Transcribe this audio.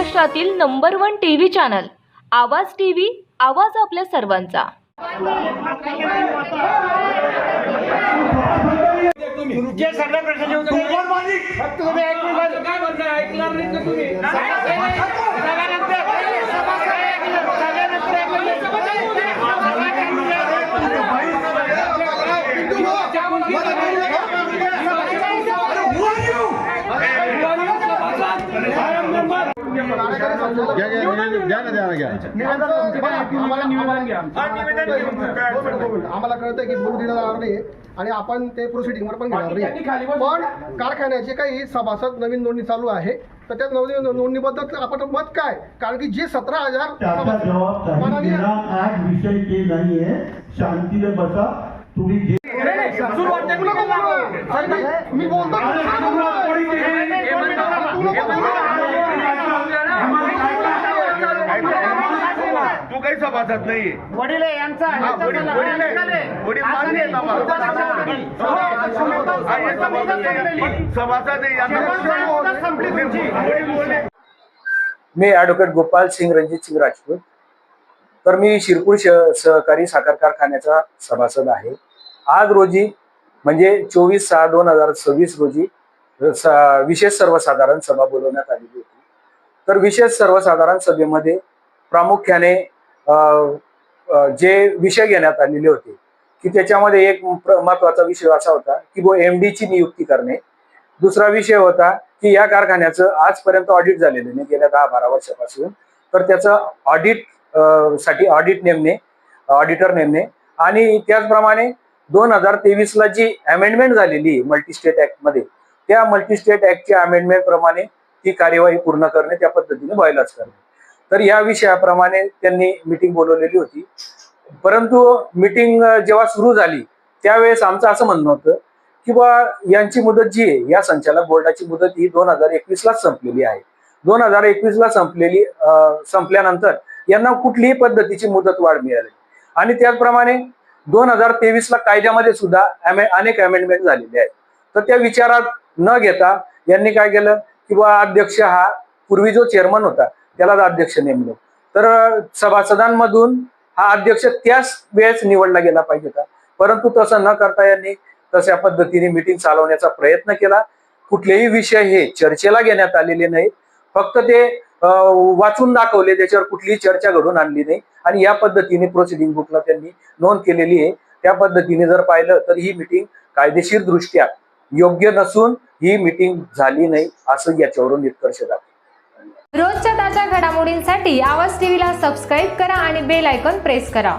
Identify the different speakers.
Speaker 1: महाराष्ट्रातील number 1 TV channel आवाज TV, आवाज आपल्या सर्वांचा।
Speaker 2: तुमचे सगळे प्रश्न उत्तर फक्त तुम्ही काय म्हणता ऐकणार नाही का तुम्ही
Speaker 3: आम्हाला कळतं की बोलू दिला जाणार नाही आणि आपण ते प्रोसिडिंगवर पण घेणार नाही। पण कारखान्याचे काही सभासद नवीन नोंदणी चालू आहे, तर त्या नवीन नोंदणीबद्दल आपण मत काय? कारण की जे 17,000
Speaker 4: विषय ते नाहीये, शांतीने बसा तुम्ही।
Speaker 3: मी बोलतो
Speaker 2: तू काही सभासद नाही। वडील यांचा सभासद
Speaker 5: मी ॲडव्होकेट गोपाल सिंग रणजित सिंग राजपूत। तर मी शिरपूर सहकारी साखर कारखान्याचा सभासद आहे। आज रोजी म्हणजे 24/6/2026 रोजी विशेष सर्वसाधारण सभा बोलवण्यात आलेली होती। तर विशेष सर्वसाधारण सभेमध्ये प्रामुख्याने जे विषय घेण्यात आलेले होते की त्याच्यामध्ये एक महत्त्वाचा विषय असा होता की MD ची नियुक्ती करणे। दुसरा विषय होता की या कारखान्याचं आजपर्यंत ऑडिट झालेलं नाही गेल्या 10-12 वर्षापासून, तर त्याचं ऑडिट साठी ऑडिटर नेमणे आणि त्याचप्रमाणे 2023 ला जी अमेंडमेंट झालेली मल्टी स्टेट ऍक्ट मध्ये, त्या मल्टी स्टेट ऍक्टच्या अमेंडमेंट प्रमाणे ती कार्यवाही पूर्ण करणे, त्या पद्धतीने व्हायलाच करणे। तर या विषयाप्रमाणे त्यांनी मीटिंग बोलवलेली होती। परंतु मीटिंग जेव्हा सुरू झाली त्यावेळेस आमचं असं म्हणणं होतं की यांची मुदत जी आहे, या संचालक बोर्डाची मुदत ही 2021 लाच संपलेली आहे। 2021 ला संपल्यानंतर यांना कुठलीही पद्धतीची मुदत वाढ मिळाली आणि त्याचप्रमाणे 2023 ला कायद्यामध्ये सुद्धा अनेक अमेंडमेंट झालेले आहेत। तर त्या विचारात न घेता यांनी काय केलं की अध्यक्ष हा पूर्वी जो चेअरमन होता त्यालाच अध्यक्ष नेमलं, तर सभासदांमधून हा अध्यक्ष त्याच वेळेस निवडला गेला पाहिजे होता। परंतु तसं न करता यांनी तशा पद्धतीने मीटिंग चालवण्याचा प्रयत्न केला। कुठलेही विषय हे चर्चेला घेण्यात आलेले नाहीत, फक्त ते वाचून दाखवले, त्याच्यावर कुठलीही चर्चा घडून आणली नाही आणि या पद्धतीने प्रोसिडिंग बुकला त्यांनी नोंद केलेली आहे। त्या पद्धतीने जर पाहिलं तर ही मीटिंग कायदेशीर दृष्ट्या योग्य नसून ही मीटिंग झाली नाही असं याच्यावरून निष्कर्ष जातो।
Speaker 6: रोजच्या ताज्या घडामोडींसाठी आवाज टीव्हीला सबस्क्राईब करा आणि बेल आयकॉन प्रेस करा।